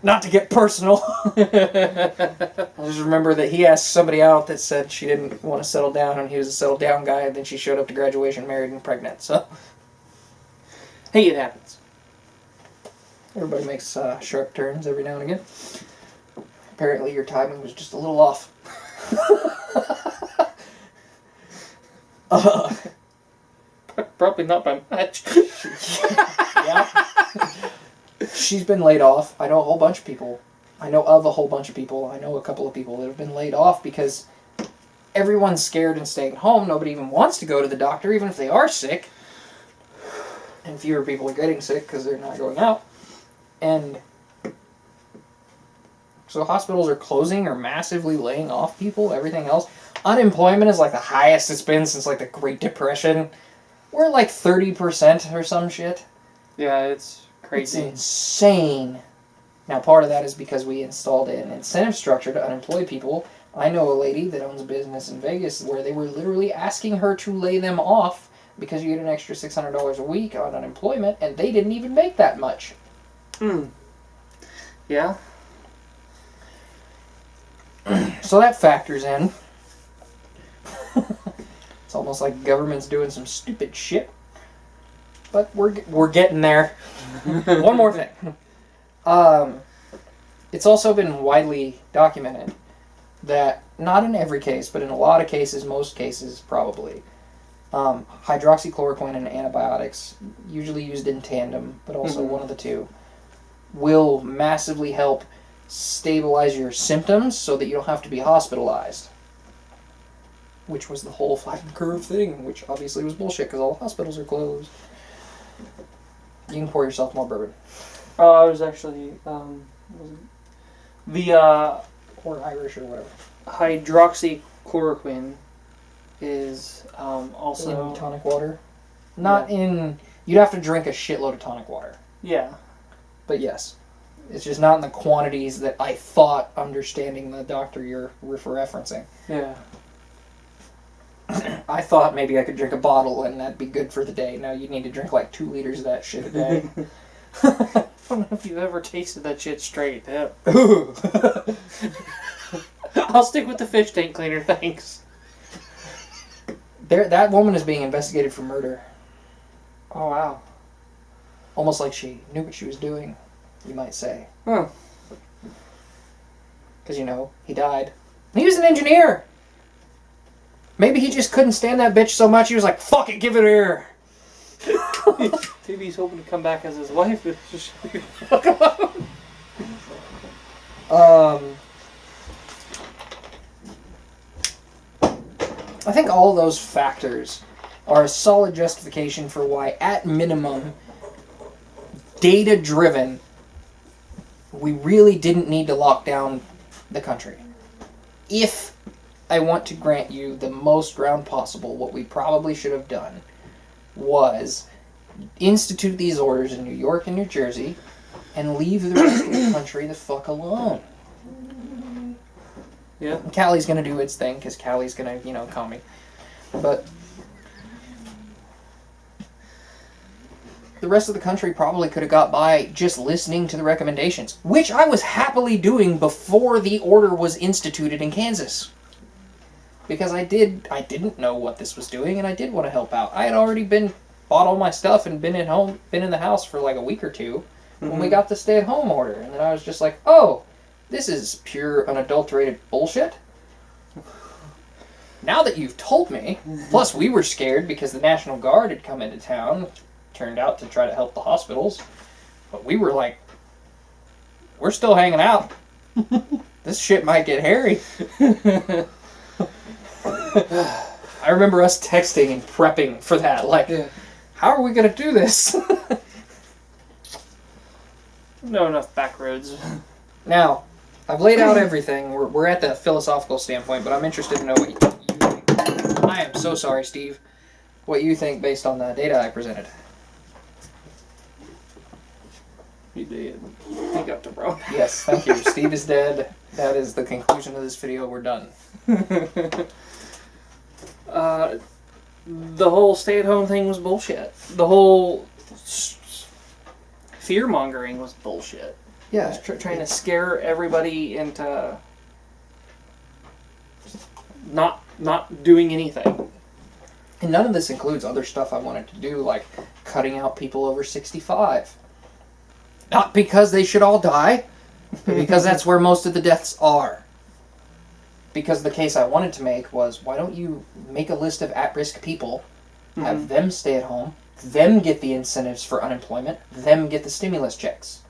Not to get personal. I just remember that he asked somebody out that said she didn't want to settle down, and he was a settled down guy, and then she showed up to graduation married and pregnant, so... Hey, it happens. Everybody makes sharp turns every now and again. Apparently your timing was just a little off. Probably not by much. Yeah. She's been laid off. I know a whole bunch of people. I know of a whole bunch of people. I know a couple of people that have been laid off because everyone's scared and staying home. Nobody even wants to go to the doctor, even if they are sick. And fewer people are getting sick because they're not going out. And so hospitals are closing or massively laying off people, everything else. Unemployment is like the highest it's been since like the Great Depression. We're like 30% or some shit. Yeah, it's crazy. It's insane. Now, part of that is because we installed an incentive structure to unemploy people. I know a lady that owns a business in Vegas where they were literally asking her to lay them off because you get an extra $600 a week on unemployment, and they didn't even make that much. Yeah. So that factors in. It's almost like government's doing some stupid shit. But we're getting there. One more thing. It's also been widely documented that, not in every case, but in a lot of cases, most cases probably, hydroxychloroquine and antibiotics, usually used in tandem, but also one of the two, will massively help stabilize your symptoms so that you don't have to be hospitalized. Which was the whole flattened curve thing, which obviously was bullshit because all the hospitals are closed. You can pour yourself more bourbon. Oh, I was actually Or Irish or whatever. hydroxychloroquine is also In tonic water? Not in... You'd have to drink a shitload of tonic water. Yeah. But yes. It's just not in the quantities that I thought, understanding the doctor you're referencing. Yeah. I thought maybe I could drink a bottle and that'd be good for the day. No, you'd need to drink like 2 liters of that shit a day. I don't know if you've ever tasted that shit straight. Yeah. Ooh. I'll stick with the fish tank cleaner, thanks. That woman is being investigated for murder. Oh, wow. Almost like she knew what she was doing, you might say. Huh. Because, he died. He was an engineer! Maybe he just couldn't stand that bitch so much, he was like, fuck it, give it here! Maybe he's hoping to come back as his wife. I think all of those factors are a solid justification for why, at minimum, data-driven, we really didn't need to lock down the country. If I want to grant you the most ground possible, what we probably should have done was institute these orders in New York and New Jersey and leave the rest of the country the fuck alone. Yeah. Cali's gonna do its thing, because Cali's gonna, call me. But the rest of the country probably could have got by just listening to the recommendations, which I was happily doing before the order was instituted in Kansas. Because I didn't know what this was doing, and I did want to help out. I had already bought all my stuff and been in the house for like a week or two when we got the stay-at-home order, and then I was just like, oh, this is pure unadulterated bullshit. Now that you've told me, plus we were scared because the National Guard had come into town, turned out to try to help the hospitals, but we were like, we're still hanging out. This shit might get hairy. I remember us texting and prepping for that, like, how are we going to do this? No enough back roads. Now, I've laid out everything. We're at the philosophical standpoint, but I'm interested to know what you think. I am so sorry, Steve. What you think based on the data I presented. He did. He got the bro. Yes, thank you. Steve is dead. That is the conclusion of this video. We're done. The whole stay-at-home thing was bullshit. The whole fear-mongering was bullshit. Yeah. Trying to scare everybody into not doing anything. And none of this includes other stuff I wanted to do, like cutting out people over 65. Not because they should all die, but because that's where most of the deaths are. Because the case I wanted to make was, why don't you make a list of at-risk people have them stay at home, them get the incentives for unemployment, them get the stimulus checks.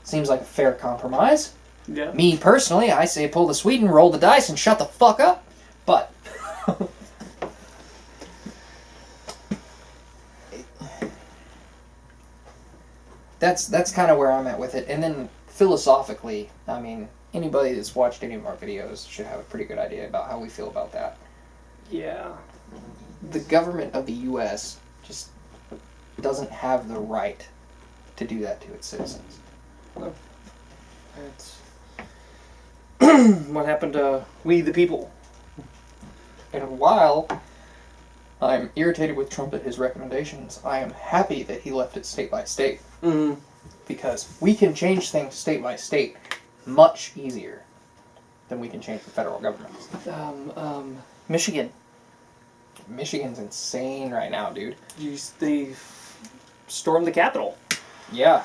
Seems like a fair compromise. Yeah. Me personally, I say pull the Sweden, roll the dice, and shut the fuck up. But that's kind of where I'm at with it. And then philosophically, I mean, anybody that's watched any of our videos should have a pretty good idea about how we feel about that. Yeah. The government of the U.S. just doesn't have the right to do that to its citizens. No. It's what happened to we the people. And while I'm irritated with Trump at his recommendations, I am happy that he left it state by state. Mm-hmm. Because we can change things state by state much easier than we can change the federal government. Michigan. Michigan's insane right now, dude. They stormed the Capitol. Yeah.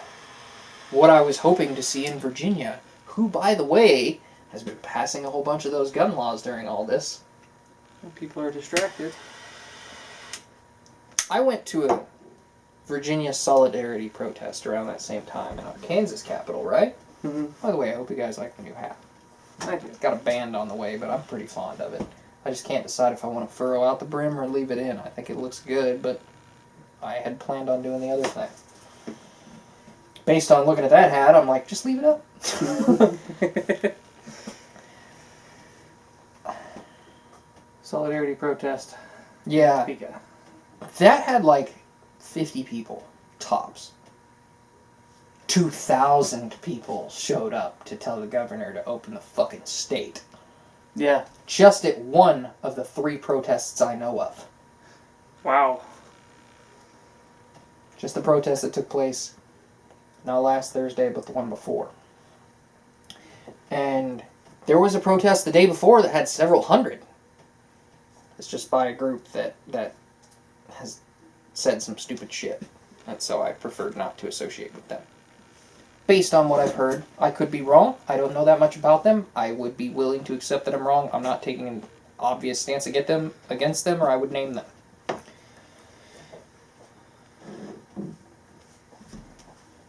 What I was hoping to see in Virginia, who, by the way, has been passing a whole bunch of those gun laws during all this. People are distracted. I went to a Virginia Solidarity protest around that same time in our Kansas Capitol, right? Mm-hmm. By the way, I hope you guys like the new hat. I do. It's got a band on the way, but I'm pretty fond of it. I just can't decide if I want to furrow out the brim or leave it in. I think it looks good, but I had planned on doing the other thing. Based on looking at that hat, I'm like, just leave it up. Solidarity protest. Yeah. Speak of. That had like 50 people, tops. 2,000 people showed up to tell the governor to open the fucking state. Yeah. Just at one of the 3 protests I know of. Wow. Just the protest that took place not last Thursday, but the one before. And there was a protest the day before that had several hundred. It's just by a group that has said some stupid shit. And so I preferred not to associate with them. Based on what I've heard, I could be wrong. I don't know that much about them. I would be willing to accept that I'm wrong. I'm not taking an obvious stance against them, or I would name them.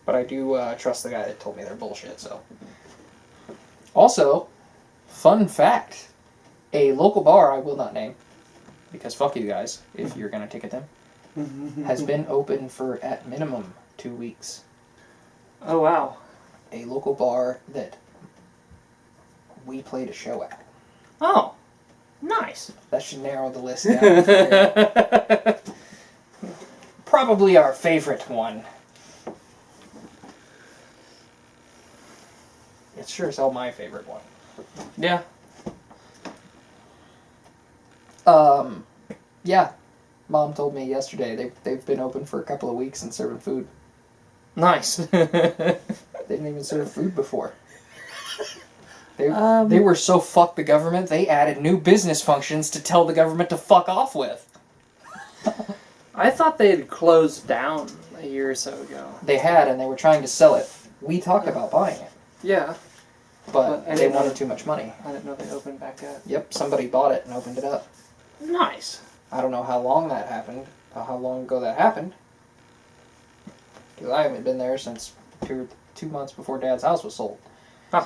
But I do trust the guy that told me they're bullshit, so. Also, fun fact. A local bar I will not name, because fuck you guys, if you're going to ticket them, has been open for, at minimum, 2 weeks. Oh, wow. A local bar that we played a show at. Oh, nice. That should narrow the list down. Probably our favorite one. It's sure as hell my favorite one. Yeah. Yeah. Mom told me yesterday they've been open for a couple of weeks and serving food. Nice. They didn't even serve food before. They were so fuck the government, they added new business functions to tell the government to fuck off with. I thought they had closed down a year or so ago. They had, and they were trying to sell it. We talked about buying it, Yeah. but I they didn't wanted know- too much money. I didn't know they opened back up. Yep, somebody bought it and opened it up. Nice. I don't know how long that happened, how long ago that happened. Because I haven't been there since 2 months before Dad's house was sold. Huh.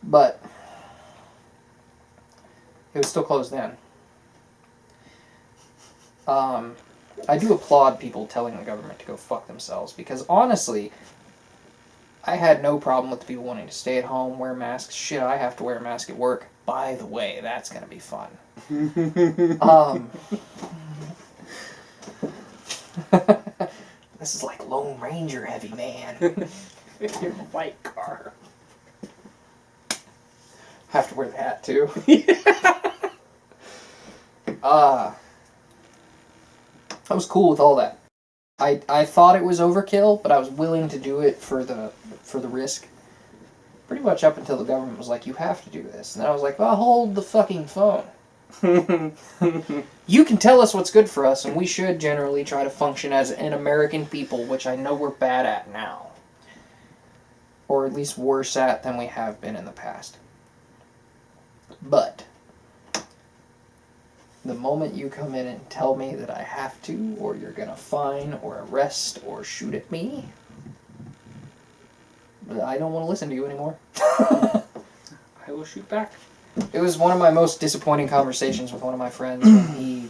But it was still closed then. I do applaud people telling the government to go fuck themselves, because honestly, I had no problem with the people wanting to stay at home, wear masks. Shit, I have to wear a mask at work. By the way, that's going to be fun. This is like Lone Ranger heavy, man. Your white car. Have to wear the hat too. I was cool with all that. I thought it was overkill, but I was willing to do it for the risk. Pretty much up until the government was like, you have to do this. And then I was like, well, hold the fucking phone. You can tell us what's good for us, and we should generally try to function as an American people, which I know we're bad at now. Or at least worse at than we have been in the past. But The moment you come in and tell me that I have to, or you're gonna fine, or arrest, or shoot at me, I don't want to listen to you anymore. I will shoot back. It was one of my most disappointing conversations with one of my friends when he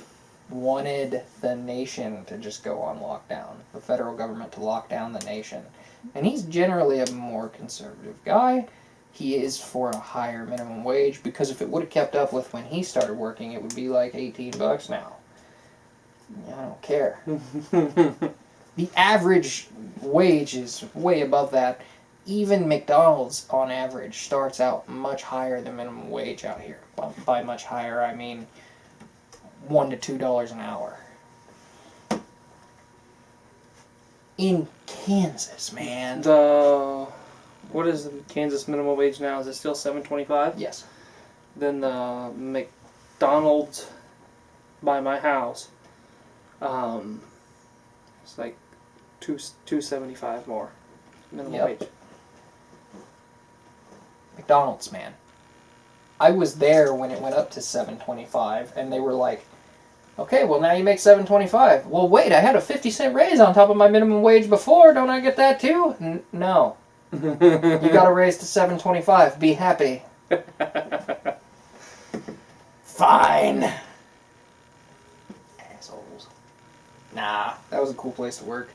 wanted the nation to just go on lockdown, the federal government to lock down the nation. And he's generally a more conservative guy. He is for a higher minimum wage, because if it would have kept up with when he started working, it would be like $18 now. I don't care. The average wage is way above that. Even McDonald's, on average, starts out much higher than minimum wage out here. By much higher, I mean $1 to $2 an hour. In Kansas, man. What is the Kansas minimum wage now? Is it still $7.25? Yes. Then the McDonald's by my house, it's like $2.75 more minimum wage. McDonald's, man. I was there when it went up to $7.25, and they were like, "Okay, well now you make $7.25." Well, wait, I had a 50-cent raise on top of my minimum wage before. Don't I get that too? No. You got a raise to $7.25. Be happy. Fine. Assholes. Nah, that was a cool place to work.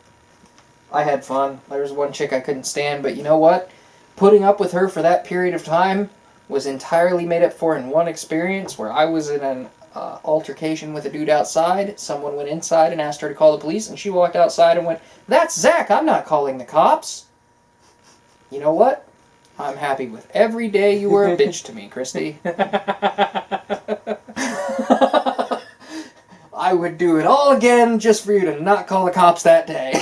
I had fun. There was one chick I couldn't stand, but you know what? Putting up with her for that period of time was entirely made up for in one experience where I was in an altercation with a dude outside. Someone went inside and asked her to call the police, and she walked outside and went, "That's Zach, I'm not calling the cops." You know what? I'm happy with every day you were a bitch to me, Christy. I would do it all again just for you to not call the cops that day.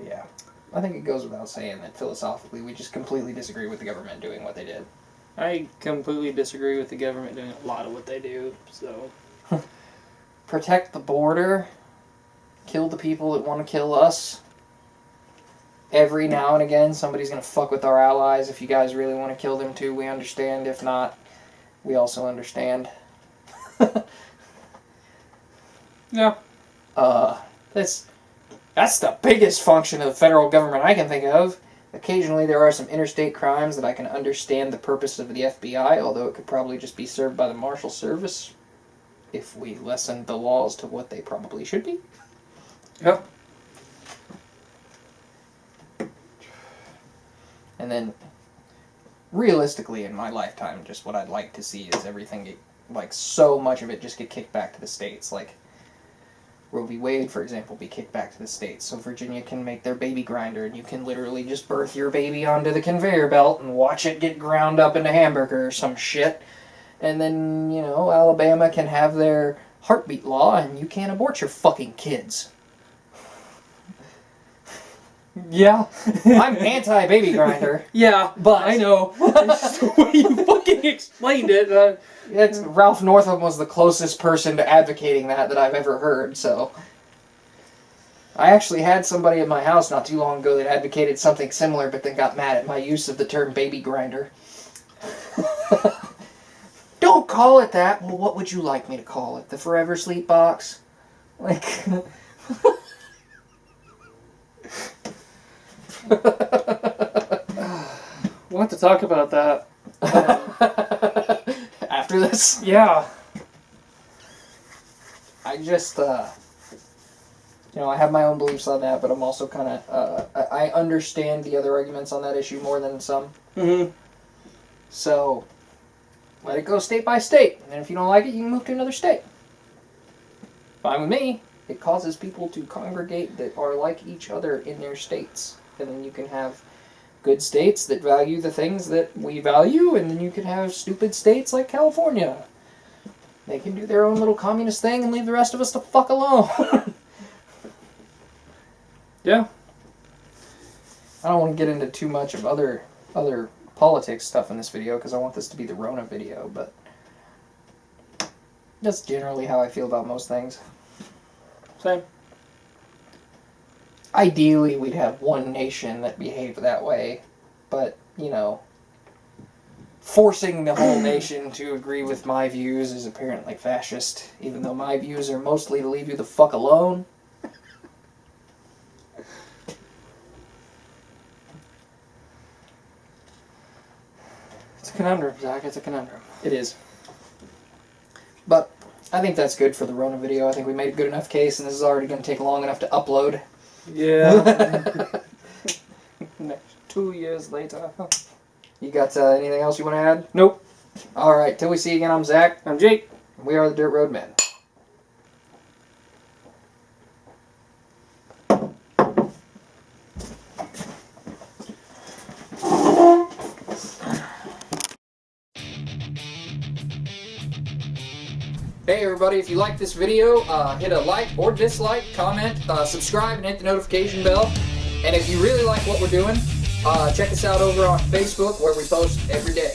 Yeah. I think it goes without saying that philosophically we just completely disagree with the government doing what they did. I completely disagree with the government doing a lot of what they do, so... Protect the border. Kill the people that want to kill us. Every now and again, somebody's going to fuck with our allies. If you guys really want to kill them too, we understand. If not, we also understand. Yeah. That's the biggest function of the federal government I can think of. Occasionally there are some interstate crimes that I can understand the purpose of the FBI, although it could probably just be served by the Marshal Service if we lessened the laws to what they probably should be. Yep. And then, realistically, in my lifetime, just what I'd like to see is everything get, like, so much of it just get kicked back to the states. Like, Roe v. Wade, for example, be kicked back to the states, so Virginia can make their baby grinder, and you can literally just birth your baby onto the conveyor belt and watch it get ground up into hamburger or some shit. And then, you know, Alabama can have their heartbeat law, and you can't abort your fucking kids. Yeah. I'm anti-baby grinder. Yeah, but I know. It's just the way you fucking explained it. Ralph Northam was the closest person to advocating that I've ever heard, so... I actually had somebody at my house not too long ago that advocated something similar, but then got mad at my use of the term baby grinder. Don't call it that! Well, what would you like me to call it? The Forever Sleep Box? Like... We'll have to talk about that. After this? Yeah. I just, I have my own beliefs on that, but I'm also kind of, I understand the other arguments on that issue more than some. Mm-hmm. So, let it go state by state, and if you don't like it, you can move to another state. Fine with me. It causes people to congregate that are like each other in their states. And then you can have good states that value the things that we value, and then you can have stupid states like California. They can do their own little communist thing and leave the rest of us the fuck alone. Yeah. I don't want to get into too much of other politics stuff in this video, because I want this to be the Rona video, but that's generally how I feel about most things. Same. ideally we'd have one nation that behaved that way, but, you know, forcing the whole nation to agree with my views is apparently fascist, even though my views are mostly to leave you the fuck alone. It's a conundrum, Zach. It's a conundrum. It is. But I think that's good for the Rona video. I think we made a good enough case, and this is already going to take long enough to upload. Yeah. 2 years later. You got anything else you want to add? Nope. Alright, till we see you again, I'm Zach. I'm Jake. We are the Dirt Road Men. Hey everybody, if you like this video, hit a like or dislike, comment, subscribe, and hit the notification bell. And if you really like what we're doing, check us out over on Facebook where we post every day.